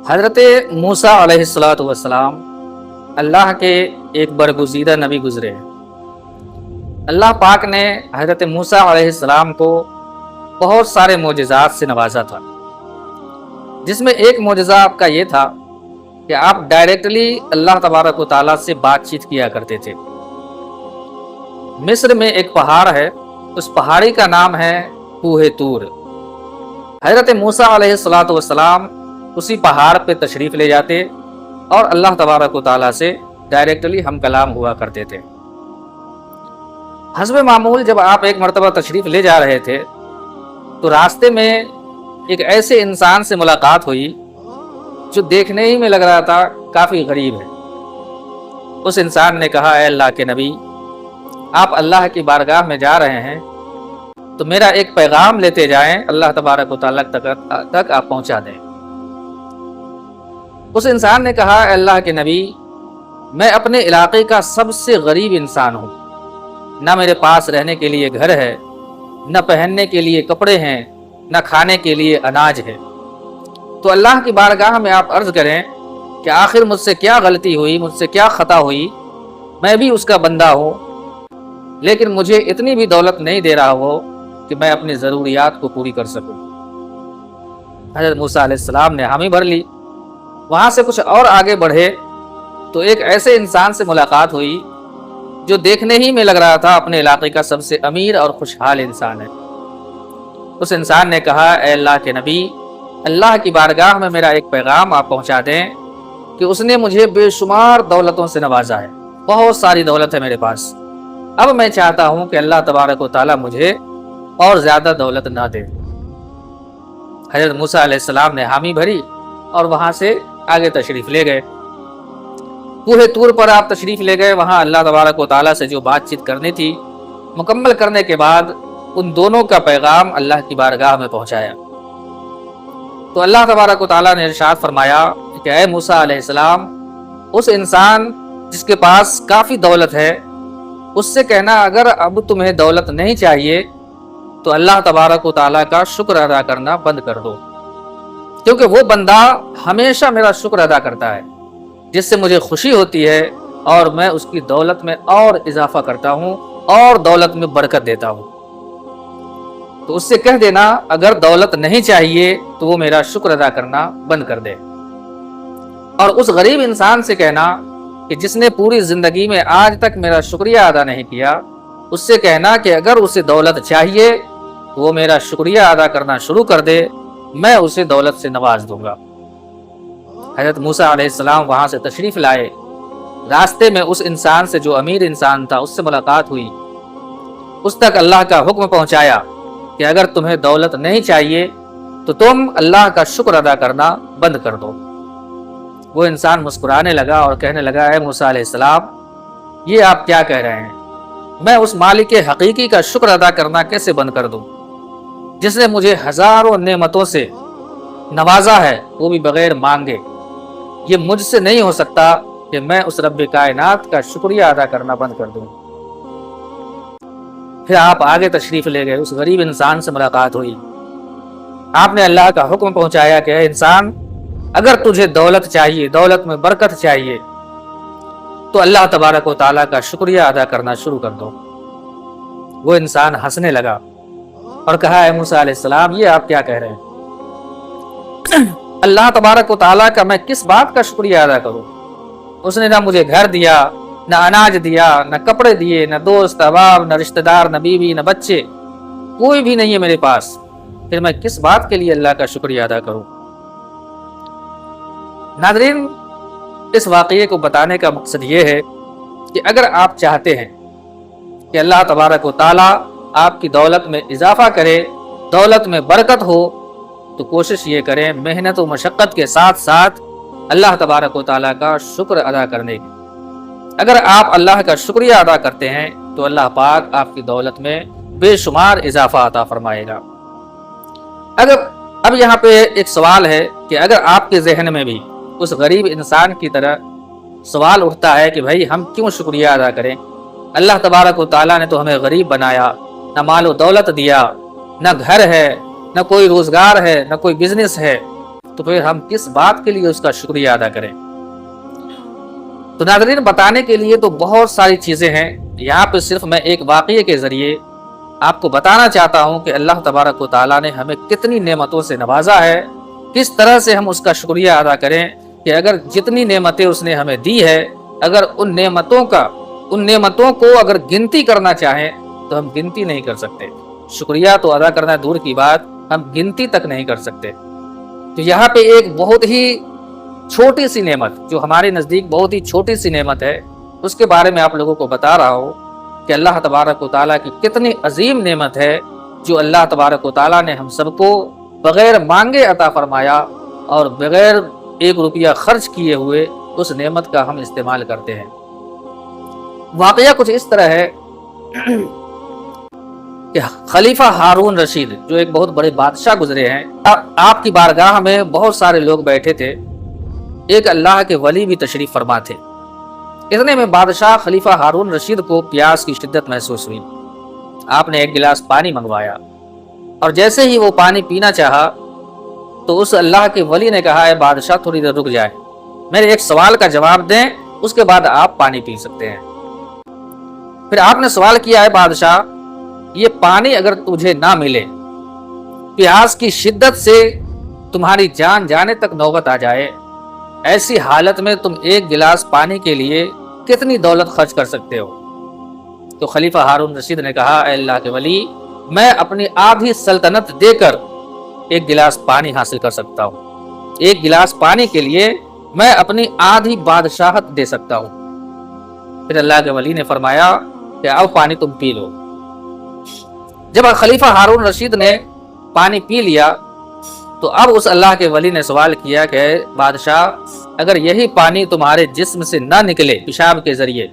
حضرت موسیٰ علیہ الصلوۃ والسلام اللہ کے ایک برگزیدہ نبی گزرے ہیں۔ اللہ پاک نے حضرت موسیٰ علیہ السلام کو بہت سارے معجزات سے نوازا تھا، جس میں ایک معجزہ آپ کا یہ تھا کہ آپ ڈائریکٹلی اللہ تبارک و تعالیٰ سے بات چیت کیا کرتے تھے۔ مصر میں ایک پہاڑ ہے، اس پہاڑی کا نام ہے کوہ طور۔ حضرت موسیٰ علیہ الصلوۃ والسلام اسی پہاڑ پہ تشریف لے جاتے اور اللہ تبارک و تعالیٰ سے ڈائریکٹلی ہم کلام ہوا کرتے تھے۔ حسب معمول جب آپ ایک مرتبہ تشریف لے جا رہے تھے تو راستے میں ایک ایسے انسان سے ملاقات ہوئی جو دیکھنے ہی میں لگ رہا تھا کافی غریب ہے۔ اس انسان نے کہا، اے اللہ کے نبی، آپ اللہ کی بارگاہ میں جا رہے ہیں تو میرا ایک پیغام لیتے جائیں، اللہ تبارک و تعالیٰ تک آپ پہنچا دیں۔ اس انسان نے کہا، اے اللہ کے نبی، میں اپنے علاقے کا سب سے غریب انسان ہوں، نہ میرے پاس رہنے کے لیے گھر ہے، نہ پہننے کے لیے کپڑے ہیں، نہ کھانے کے لیے اناج ہے۔ تو اللہ کی بارگاہ میں آپ عرض کریں کہ آخر مجھ سے کیا غلطی ہوئی، مجھ سے کیا خطا ہوئی، میں بھی اس کا بندہ ہوں، لیکن مجھے اتنی بھی دولت نہیں دے رہا ہو کہ میں اپنی ضروریات کو پوری کر سکوں۔ حضرت موسیٰ علیہ السلام نے حامی بھر لی۔ وہاں سے کچھ اور آگے بڑھے تو ایک ایسے انسان سے ملاقات ہوئی جو دیکھنے ہی میں لگ رہا تھا اپنے علاقے کا سب سے امیر اور خوشحال انسان ہے۔ اس انسان نے کہا، اے اللہ کے نبی، اللہ کی بارگاہ میں میرا ایک پیغام آپ پہنچا دیں کہ اس نے مجھے بے شمار دولتوں سے نوازا ہے، بہت ساری دولت ہے میرے پاس، اب میں چاہتا ہوں کہ اللہ تبارک و تعالیٰ مجھے اور زیادہ دولت نہ دے۔ حضرت موسیٰ علیہ السلام نے حامی بھری اور وہاں سے آگے تشریف لے گئے۔ کوہ طور پر آپ تشریف لے گئے، وہاں اللہ تبارک و تعالیٰ سے جو بات چیت کرنی تھی مکمل کرنے کے بعد ان دونوں کا پیغام اللہ کی بارگاہ میں پہنچایا۔ تو اللہ تبارک و تعالیٰ نے ارشاد فرمایا کہ اے موسیٰ علیہ السلام، اس انسان جس کے پاس کافی دولت ہے اس سے کہنا اگر اب تمہیں دولت نہیں چاہیے تو اللہ تبارک و تعالیٰ کا شکر ادا کرنا بند کر دو، کیونکہ وہ بندہ ہمیشہ میرا شکر ادا کرتا ہے، جس سے مجھے خوشی ہوتی ہے اور میں اس کی دولت میں اور اضافہ کرتا ہوں اور دولت میں برکت دیتا ہوں۔ تو اس سے کہہ دینا اگر دولت نہیں چاہیے تو وہ میرا شکر ادا کرنا بند کر دے۔ اور اس غریب انسان سے کہنا کہ جس نے پوری زندگی میں آج تک میرا شکریہ ادا نہیں کیا، اس سے کہنا کہ اگر اسے دولت چاہیے تو وہ میرا شکریہ ادا کرنا شروع کر دے، میں اسے دولت سے نواز دوں گا۔ حضرت موسیٰ علیہ السلام وہاں سے تشریف لائے۔ راستے میں اس انسان سے جو امیر انسان تھا اس سے ملاقات ہوئی، اس تک اللہ کا حکم پہنچایا کہ اگر تمہیں دولت نہیں چاہیے تو تم اللہ کا شکر ادا کرنا بند کر دو۔ وہ انسان مسکرانے لگا اور کہنے لگا، اے موسیٰ علیہ السلام، یہ آپ کیا کہہ رہے ہیں؟ میں اس مالک حقیقی کا شکر ادا کرنا کیسے بند کر دوں جس نے مجھے ہزاروں نعمتوں سے نوازا ہے، وہ بھی بغیر مانگے؟ یہ مجھ سے نہیں ہو سکتا کہ میں اس رب کائنات کا شکریہ ادا کرنا بند کر دوں۔ پھر آپ آگے تشریف لے گئے، اس غریب انسان سے ملاقات ہوئی۔ آپ نے اللہ کا حکم پہنچایا کہ اے انسان، اگر تجھے دولت چاہیے، دولت میں برکت چاہیے، تو اللہ تبارک و تعالیٰ کا شکریہ ادا کرنا شروع کر دو۔ وہ انسان ہنسنے لگا اور کہا، اے موسیٰ علیہ السلام، یہ آپ کیا کہہ رہے ہیں؟ اللہ تبارک و تعالیٰ کا میں کس بات کا شکریہ ادا کروں؟ اس نے نہ مجھے گھر دیا، نہ اناج دیا، نہ کپڑے دیے، نہ دوست احباب، نہ رشتہ دار، نہ بیوی، نہ بچے، کوئی بھی نہیں ہے میرے پاس، پھر میں کس بات کے لیے اللہ کا شکریہ ادا کروں؟ ناظرین، اس واقعے کو بتانے کا مقصد یہ ہے کہ اگر آپ چاہتے ہیں کہ اللہ تبارک و تعالیٰ آپ کی دولت میں اضافہ کرے، دولت میں برکت ہو، تو کوشش یہ کریں محنت و مشقت کے ساتھ ساتھ اللہ تبارک و تعالیٰ کا شکر ادا کرنے کی۔ اگر آپ اللہ کا شکریہ ادا کرتے ہیں تو اللہ پاک آپ کی دولت میں بے شمار اضافہ عطا فرمائے گا۔ اب یہاں پہ ایک سوال ہے کہ اگر آپ کے ذہن میں بھی اس غریب انسان کی طرح سوال اٹھتا ہے کہ بھائی ہم کیوں شکریہ ادا کریں؟ اللہ تبارک و تعالیٰ نے تو ہمیں غریب بنایا، نہ مال و دولت دیا، نہ گھر ہے، نہ کوئی روزگار ہے، نہ کوئی بزنس ہے، तो फिर हम किस बात के लिए उसका शुक्रिया अदा करें। तो नाज़रीन, बताने के लिए तो बहुत सारी चीज़ें हैं, यहाँ पे सिर्फ मैं एक वाक़ये के ज़रिए आपको बताना चाहता हूँ कि अल्लाह तबारक व तआला ने हमें कितनी नेमतों से नवाजा है, किस तरह से हम उसका शुक्रिया अदा करें कि अगर जितनी नेमतें उसने हमें दी है, अगर उन नेमतों को अगर गिनती करना चाहें तो हम गिनती नहीं कर सकते। शुक्रिया तो अदा करना दूर की बात, हम गिनती तक नहीं कर सकते। तो यहाँ पे एक बहुत ही छोटी सी नेमत, जो हमारे नज़दीक बहुत ही छोटी सी नेमत है, उसके बारे में आप लोगों को बता रहा हूँ कि अल्लाह तबारक व तआला की कितनी अजीम नेमत है जो अल्लाह तबारक व तआला ने हम सबको बग़ैर मांगे अता फरमाया और बग़ैर 1 रुपया खर्च किए हुए उस नेमत का हम इस्तेमाल करते हैं। वाक़या कुछ इस तरह है कि खलीफा हारून रशीद, जो एक बहुत बड़े बादशाह गुजरे हैं, आपकी बारगाह में बहुत सारे लोग बैठे थे, एक अल्लाह के वली भी तशरीफ फरमा थे। इतने में बादशाह खलीफा हारून रशीद को प्यास की शिद्दत महसूस हुई। आपने 1 गिलास पानी मंगवाया और जैसे ही वो पानी पीना चाहा तो उस अल्लाह के वली ने कहा, है बादशाह थोड़ी देर रुक जाए, मेरे एक सवाल का जवाब दें, उसके बाद आप पानी पी सकते हैं। फिर आपने सवाल किया, है बादशाह, ये पानी अगर तुझे ना मिले, प्यास की शिद्दत से तुम्हारी जान जाने तक नौबत आ जाए, ऐसी हालत में तुम 1 गिलास पानी के लिए कितनी दौलत खर्च कर सकते हो? तो खलीफा हारून रशीद ने कहा, ऐ अल्लाह के वली, मैं अपनी आधी सल्तनत देकर 1 गिलास पानी हासिल कर सकता हूँ। 1 गिलास पानी के लिए मैं अपनी आधी बादशाहत दे सकता हूँ। फिर अल्लाह के वली ने फरमाया कि अब पानी तुम पी लो। जब खलीफा हारून रशीद ने पानी पी लिया तो अब उस अल्लाह के वली ने सवाल किया कि बादशाह, अगर यही पानी तुम्हारे जिस्म से ना निकले पेशाब के जरिए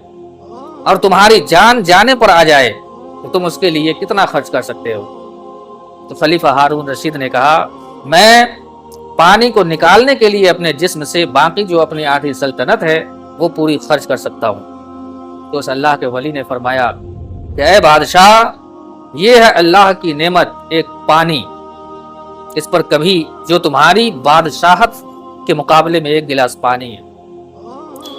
और तुम्हारी जान जाने पर आ जाए तो तुम उसके लिए कितना खर्च कर सकते हो? तो खलीफा हारून रशीद ने कहा, मैं पानी को निकालने के लिए अपने जिस्म से बाकी जो अपनी आधी सल्तनत है वो पूरी खर्च कर सकता हूँ। तो उस अल्लाह के वली ने फरमाया कि ऐ बादशाह, ये है अल्लाह की नेमत, एक पानी, इस पर कभी जो तुम्हारी बादशाहत के मुकाबले में 1 गिलास पानी है।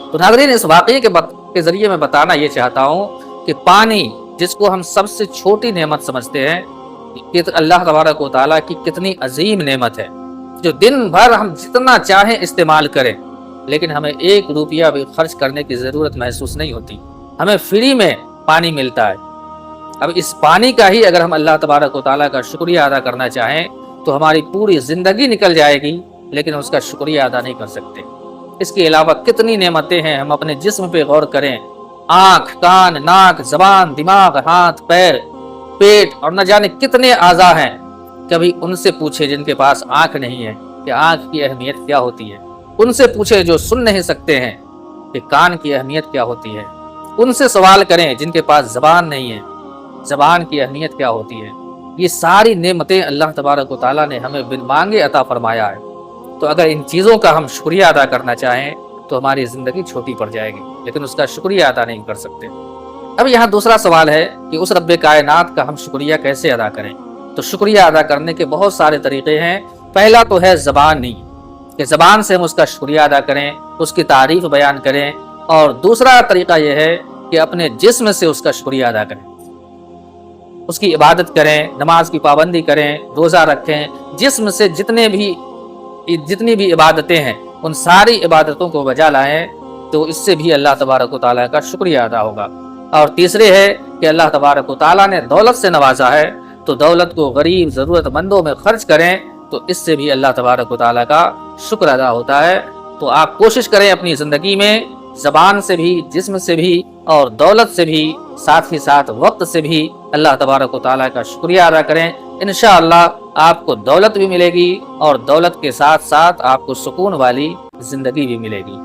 तो नाज़रीन, इस वाक़ये के जरिए मैं बताना ये चाहता हूँ कि पानी, जिसको हम सबसे छोटी नेमत समझते हैं, कि अल्लाह तबारक व तआला की कितनी अजीम नेमत है, जो दिन भर हम जितना चाहें इस्तेमाल करें, लेकिन हमें 1 रुपया भी खर्च करने की ज़रूरत महसूस नहीं होती। हमें फ्री में पानी मिलता है। अब इस पानी का ही अगर हम अल्लाह तबारक व तआला का शुक्रिया अदा करना चाहें तो हमारी पूरी ज़िंदगी निकल जाएगी, लेकिन उसका शुक्रिया अदा नहीं कर सकते। इसके अलावा कितनी नेमतें हैं, हम अपने जिस्म पे गौर करें। आँख, कान, नाक, ज़बान, दिमाग, हाथ, पैर, पेट और न जाने कितने आज़ा हैं। कभी उनसे पूछे जिनके पास आँख नहीं है कि आँख की अहमियत क्या होती है। उनसे पूछे जो सुन नहीं सकते हैं कि कान की अहमियत क्या होती है। उनसे सवाल करें जिनके पास ज़बान नहीं है, ज़बान की अहमियत क्या होती है। ये सारी नेमतें अल्लाह तबारक व तआला ने हमें बिन मांगे अता फरमाया है। तो अगर इन चीज़ों का हम शुक्रिया अदा करना चाहें तो हमारी ज़िंदगी छोटी पड़ जाएगी, लेकिन उसका शुक्रिया अदा नहीं कर सकते। अब यहाँ दूसरा सवाल है कि उस रब्बे कायनात का हम शुक्रिया कैसे अदा करें? तो शुक्रिया अदा करने के बहुत सारे तरीक़े हैं। पहला तो है ज़बानी, कि ज़बान से हम उसका शुक्रिया अदा करें, उसकी तारीफ़ बयान करें। और दूसरा तरीक़ा यह है कि अपने जिस्म से उसका शुक्रिया अदा करें, उसकी इबादत करें, नमाज की पाबंदी करें, रोज़ा रखें। जिस्म से जितनी भी इबादतें हैं उन सारी इबादतों को बजा लाएं, तो इससे भी अल्लाह तबारक व तआला का शुक्रिया अदा होगा। और तीसरे है कि अल्लाह तबारक व तआला ने दौलत से नवाजा है, तो दौलत को गरीब ज़रूरतमंदों में खर्च करें, तो इससे भी अल्लाह तबारक व तआला का शुक्र अदा होता है। तो आप कोशिश करें अपनी ज़िंदगी में ज़बान से भी, जिस्म से भी और दौलत से भी, साथ ही साथ वक्त से भी अल्लाह तबारक व तआला का शुक्रिया अदा करें। इंशाअल्लाह आपको दौलत भी मिलेगी और दौलत के साथ साथ आपको सुकून वाली ज़िंदगी भी मिलेगी।